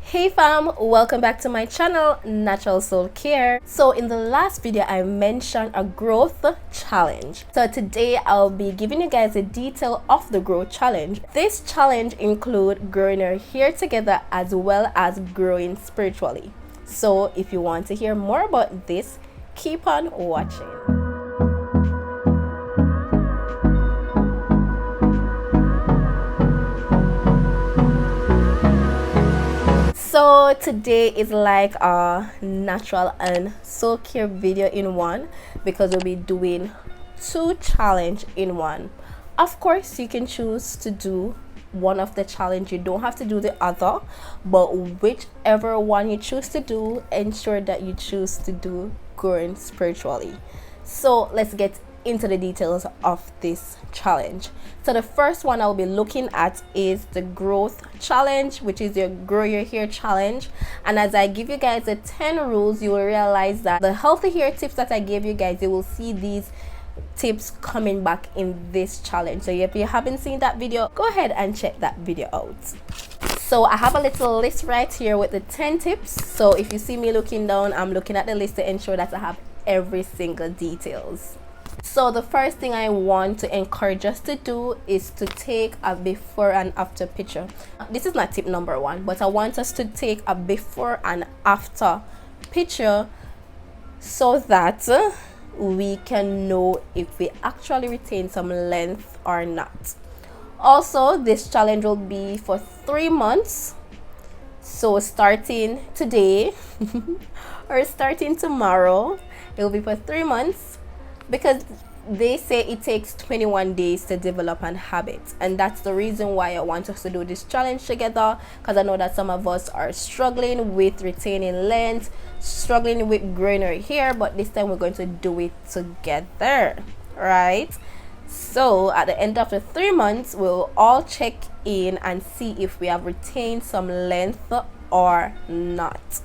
Hey fam, welcome back to my channel Natural Soul Care. So in the last video I mentioned a growth challenge. So today I'll be giving you guys a detail of the growth challenge. This challenge includes growing your hair together as well as growing spiritually. So if you want to hear more about this, keep on watching. So today is like a natural and soul care video in one, because we'll be doing two challenge in one. Of course you can choose to do one of the challenge, you don't have to do the other, but whichever one you choose to do, ensure that you choose to do growing spiritually. So let's get into the details of this challenge. So the first one I'll be looking at is the growth challenge, which is your grow your hair challenge. And as I give you guys the 10 rules, you will realize that the healthy hair tips that I gave you guys, you will see these tips coming back in this challenge. So if you haven't seen that video, go ahead and check that video out. So I have a little list right here with the 10 tips. So if you see me looking down, I'm looking at the list to ensure that I have every single details. So the first thing I want to encourage us to do is to take a before and after picture. This is not tip number one, but I want us to take a before and after picture so that we can know if we actually retain some length or not. Also, this challenge will be for 3 months. So starting today or starting tomorrow, it will be for 3 months, because they say it takes 21 days to develop an habit, and that's the reason why I want us to do this challenge together, because I know that some of us are struggling with retaining length, struggling with growing our hair, but this time we're going to do it together, right? So at the end of the 3 months, we'll all check in and see if we have retained some length or not.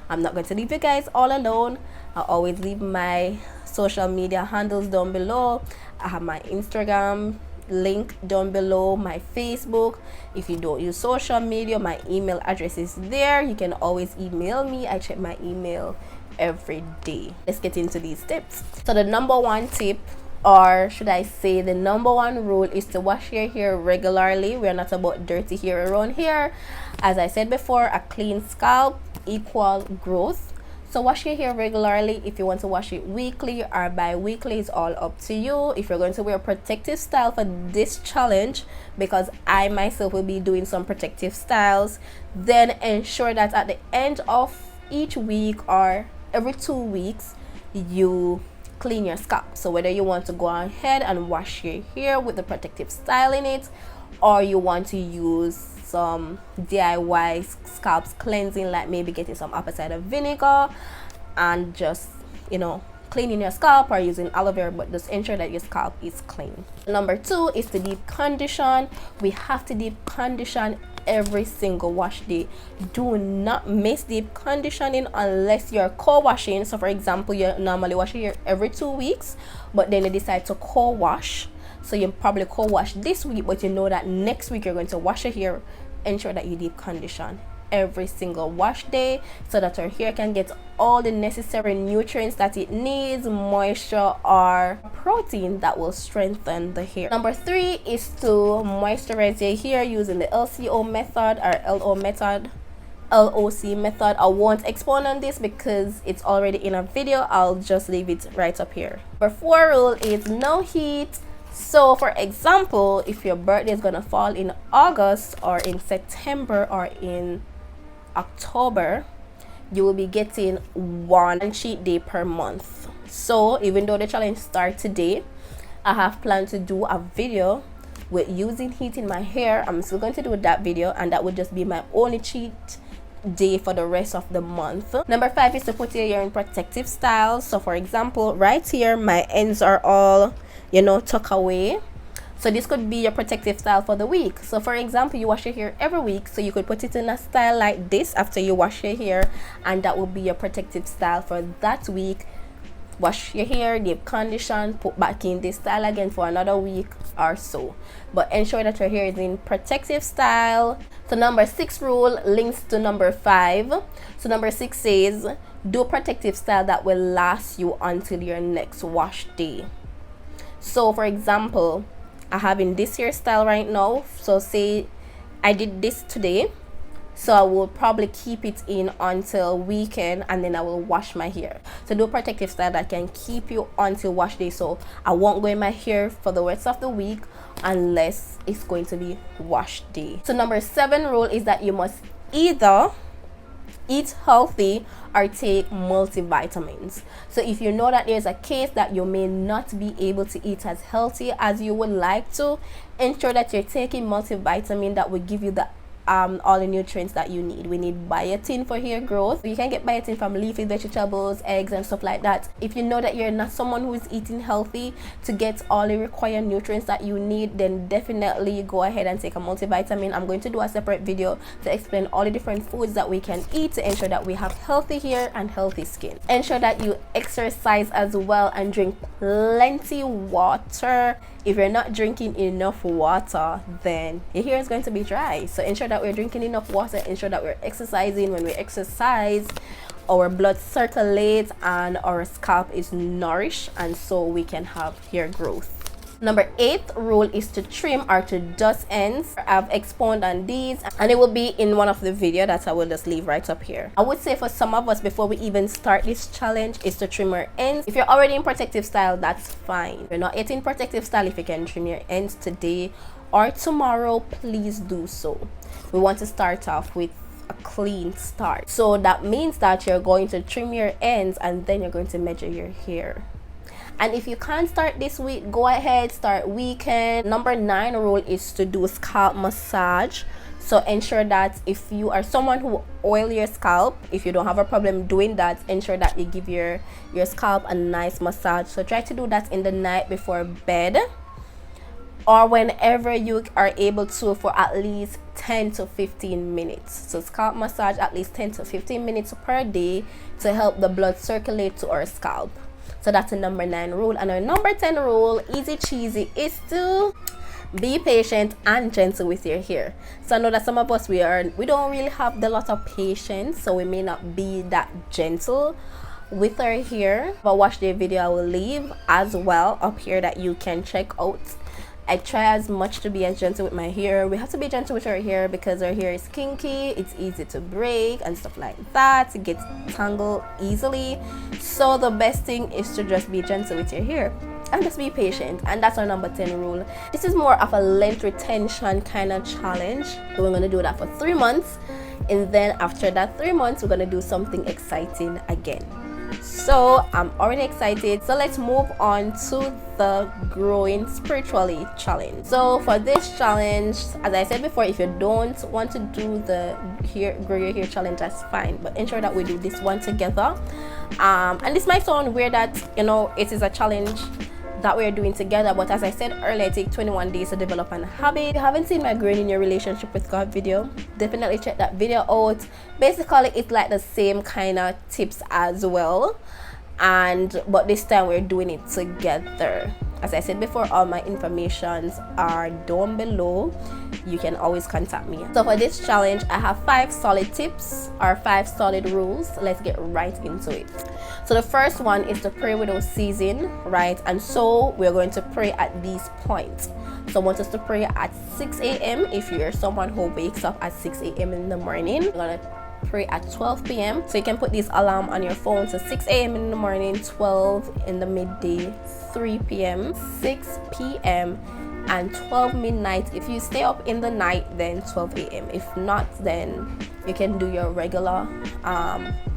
I'm not going to leave you guys all alone. I always leave my social media handles down below. I have my Instagram link down below, my Facebook. If you don't use social media, my email address is there. You can always email me. I check my email every day. Let's get into these tips. So the number one tip, or should I say the number one rule, is to wash your hair regularly. We're not about dirty hair around here. As I said before, a clean scalp equal growth. So wash your hair regularly. If you want to wash it weekly or bi-weekly, it's all up to you. If you're going to wear a protective style for this challenge, because I myself will be doing some protective styles, then ensure that at the end of each week or every 2 weeks you clean your scalp. So whether you want to go ahead and wash your hair with the protective style in it, or you want to use some DIY scalp cleansing, like maybe getting some apple cider vinegar and just, you know, cleaning your scalp, or using aloe vera, but just ensure that your scalp is clean. Number 2 is to deep condition. We have to deep condition every single wash day. Do not miss deep conditioning unless you're co-washing. So for example, you normally wash your hair every 2 weeks, but then you decide to co-wash. So you probably co-wash this week, but you know that next week you're going to wash your hair. Ensure that you deep condition every single wash day, so that our hair can get all the necessary nutrients that it needs, moisture or protein that will strengthen the hair. Number 3 is to moisturize your hair using the LCO method or LOC method. I won't expound on this because it's already in a video. I'll just leave it right up here. Number 4 rule is no heat. So for example, if your birthday is gonna fall in August or in September or in October, you will be getting 1 cheat day per month. So even though the challenge starts today, I have planned to do a video with using heat in my hair. I'm still going to do that video, and that would just be my only cheat day for the rest of the month. Number 5 is to put your hair in protective styles. So for example, right here my ends are all, you know, tuck away. So this could be your protective style for the week. So for example, you wash your hair every week, so you could put it in a style like this after you wash your hair, and that will be your protective style for that week. wash your hair, deep condition, put back in this style again for another week or so. But ensure that your hair is in protective style. So number 6 rule links to number 5. So number 6 says do protective style that will last you until your next wash day. So for example, I have in this hairstyle right now, so say I did this today, so I will probably keep it in until weekend and then I will wash my hair. So do a protective style that can keep you until wash day, so I won't go in my hair for the rest of the week unless it's going to be wash day. So number 7 rule is that you must either eat healthy or take multivitamins. So if you know that there's a case that you may not be able to eat as healthy as you would like to, ensure that you're taking multivitamin that will give you the all the nutrients that you need. We need biotin for hair growth. You can get biotin from leafy vegetables, eggs and stuff like that. If you know that you're not someone who is eating healthy to get all the required nutrients that you need, then definitely go ahead and take a multivitamin. I'm going to do a separate video to explain all the different foods that we can eat to ensure that we have healthy hair and healthy skin. Ensure that you exercise as well and drink plenty water. If you're not drinking enough water, then your hair is going to be dry. So ensure that we're drinking enough water, ensure that we're exercising. When we exercise, our blood circulates and our scalp is nourished, and so we can have hair growth. Number 8 rule is to trim or to dust ends. I've expounded on these and it will be in one of the video that I will just leave right up here. I would say for some of us, before we even start this challenge, is to trim our ends. If you're already in protective style, that's fine. If you're not yet in protective style, if you can trim your ends today or tomorrow, please do so. We want to start off with a clean start. So that means that you're going to trim your ends and then you're going to measure your hair. And if you can't start this week, go ahead, start weekend. Number 9 rule is to do scalp massage. So ensure that if you are someone who oil your scalp, if you don't have a problem doing that, ensure that you give your scalp a nice massage. So try to do that in the night before bed or whenever you are able to, for at least 10 to 15 minutes. So scalp massage at least 10 to 15 minutes per day to help the blood circulate to our scalp. So that's a number 9 rule. And our number 10 rule, easy cheesy, is to be patient and gentle with your hair. So I know that some of us we don't really have a lot of patience, so we may not be that gentle with our hair. But watch the video I will leave as well up here that you can check out. I try as much to be as gentle with my hair. We have to be gentle with our hair because our hair is kinky, it's easy to break and stuff like that. It gets tangled easily. So the best thing is to just be gentle with your hair and just be patient. And that's our number 10 rule. This is more of a length retention kind of challenge. So we're going to do that for 3 months. And then after that 3 months, we're going to do something exciting again. So I'm already excited. So let's move on to the growing spiritually challenge. So for this challenge, as I said before, if you don't want to do the grow your hair challenge, that's fine, but ensure that we do this one together. And this might sound weird that, you know, it is a challenge that we're doing together, but as I said earlier, it takes 21 days to develop an habit. If you haven't seen my growing in your relationship with God video, definitely check that video out. Basically, it's like the same kind of tips as well, but this time we're doing it together. As I said before, all my informations are down below. You can always contact me. So for this challenge, I have 5 solid tips or 5 solid rules. Let's get right into it. So the first one is to pray without ceasing, right? And so we're going to pray at these points. So I want us to pray at 6 a.m. if you're someone who wakes up at 6 a.m. in the morning. We're going to pray at 12 p.m. So you can put this alarm on your phone. So 6 a.m. in the morning, 12 in the midday, 3 p.m., 6 p.m., and 12 midnight. If you stay up in the night, then 12 a.m. If not, then you can do your regular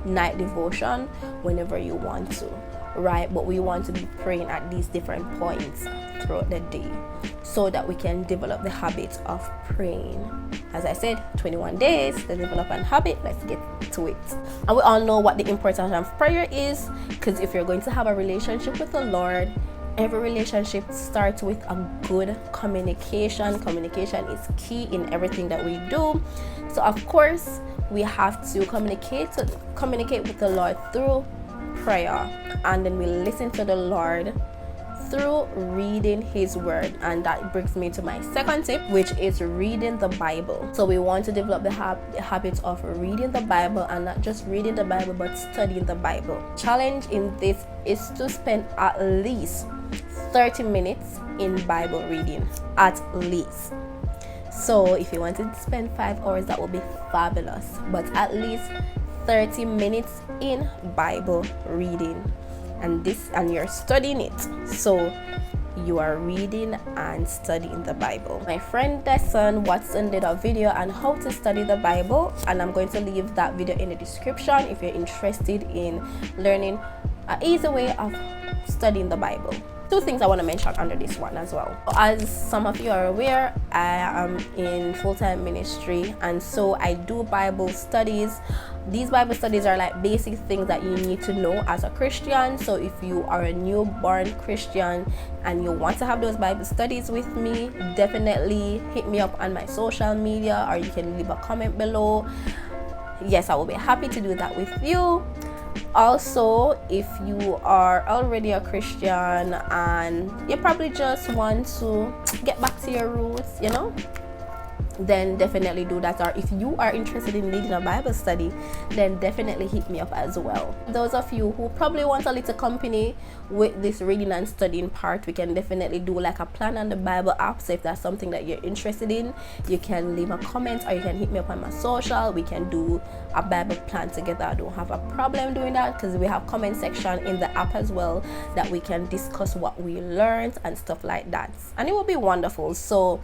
night devotion whenever you want to, right? But we want to be praying at these different points throughout the day so that we can develop the habit of praying. As I said, 21 days to develop a habit. Let's get to it. And we all know what the importance of prayer is, because if you're going to have a relationship with the Lord, every relationship starts with a good communication. Communication is key in everything that we do. So of course, we have to communicate with the Lord through prayer, and then we listen to the Lord through reading his word. And that brings me to my second tip, which is reading the Bible. So we want to develop the habit of reading the Bible, and not just reading the Bible but studying the Bible. Challenge in this is to spend at least 30 minutes in Bible reading, at least. So if you wanted to spend 5 hours, that would be fabulous, but at least 30 minutes in Bible reading. And you're studying it, so you are reading and studying the Bible. My friend Desson Watson did a video on how to study the Bible, and I'm going to leave that video in the description if you're interested in learning an easy way of studying the Bible. 2 things I want to mention under this one as well. As some of you are aware, I am in full-time ministry, and so I do Bible studies. These Bible studies are like basic things that you need to know as a Christian. So if you are a newborn Christian and you want to have those Bible studies with me, definitely hit me up on my social media, or you can leave a comment below. Yes, I will be happy to do that with you. Also, if you are already a Christian and you probably just want to get back to your roots, then definitely do that. Or if you are interested in leading a Bible study, then definitely hit me up as well. Those of you who probably want a little company with this reading and studying part, we can definitely do like a plan on the Bible app. So if that's something that you're interested in, you can leave a comment, or you can hit me up on my social. We can do a Bible plan together. I don't have a problem doing that, because we have comment section in the app as well that we can discuss what we learned and stuff like that, and it will be wonderful. So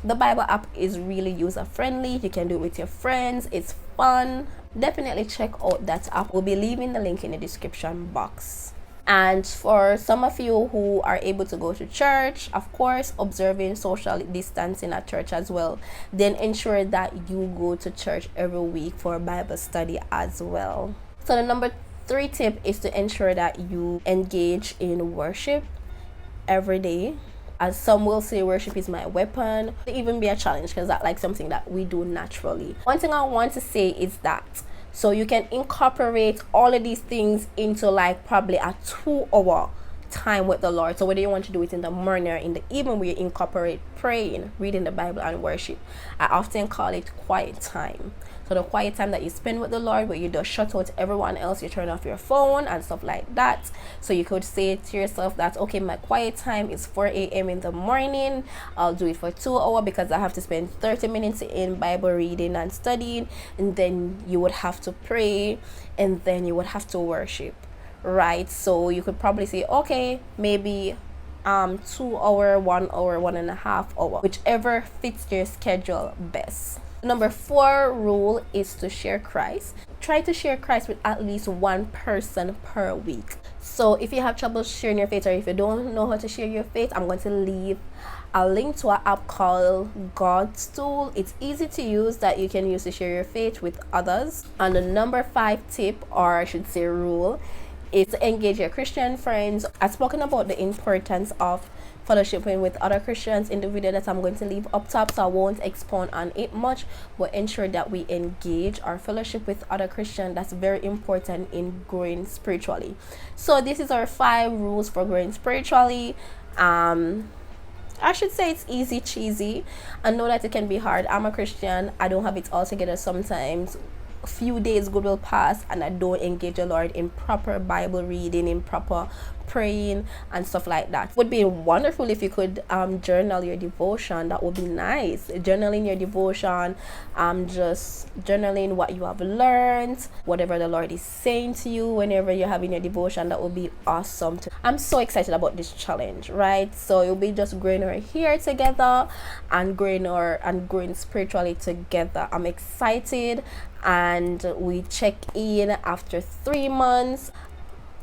the Bible app is really user friendly. You can do it with your friends. It's fun. Definitely check out that app. We'll be leaving the link in the description box. And for some of you who are able to go to church, of course, observing social distancing at church as well, then ensure that you go to church every week for Bible study as well. So the number 3 tip is to ensure that you engage in worship every day. As some will say, worship is my weapon. It even be a challenge, because that's like something that we do naturally. One thing I want to say is that, so you can incorporate all of these things into like probably a 2-hour time with the Lord. So whether you want to do it in the morning or in the evening, where you incorporate praying, reading the Bible, and worship, I often call it quiet time. So the quiet time that you spend with the Lord, where you just shut out everyone else, you turn off your phone and stuff like that. So you could say to yourself that, okay, my quiet time is 4 a.m. in the morning. I'll do it for 2 hours, because I have to spend 30 minutes in Bible reading and studying, and then you would have to pray, and then you would have to worship, right? So you could probably say, okay, maybe 2 hours, 1 hour, 1.5 hours, whichever fits your schedule best. Number 4 rule is to share Christ. Try to share Christ with at least 1 person per week. So if you have trouble sharing your faith, or if you don't know how to share your faith, I'm going to leave a link to an app called God's Tool. It's easy to use, that you can use to share your faith with others. And the number 5 tip, or I should say rule, is to engage your Christian friends. I've spoken about the importance of fellowshipping with other Christians in the video that I'm going to leave up top, so I won't expound on it much, but ensure that we engage our fellowship with other Christians. That's very important in growing spiritually. So this is our 5 rules for growing spiritually. I should say it's easy cheesy. I know that it can be hard. I'm a Christian. I don't have it all together sometimes. A few days good will pass and I don't engage the Lord in proper Bible reading, in proper praying and stuff like that. It would be wonderful if you could journal your devotion. That would be nice. Journaling your devotion, just journaling what you have learned, whatever the Lord is saying to you whenever you're having your devotion. That would be awesome. I'm so excited about this challenge, right? So you'll be just growing our hair together and growing spiritually together. I'm excited, and we check in after 3 months.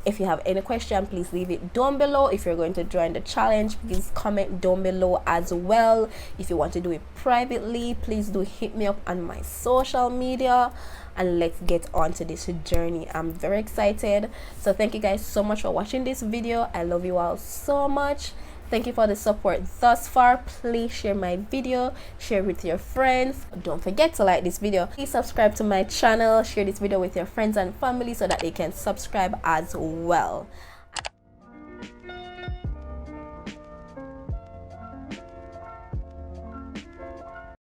If you have any question, please leave it down below. If you're going to join the challenge, please comment down below as well. If you want to do it privately, please do hit me up on my social media, and let's get on to this journey. I'm very excited. So thank you guys so much for watching this video. I love you all so much, Thank you for the support thus far. Please share my video, share with your friends. Don't forget to like this video. Please subscribe to my channel, share this video with your friends and family so that they can subscribe as well.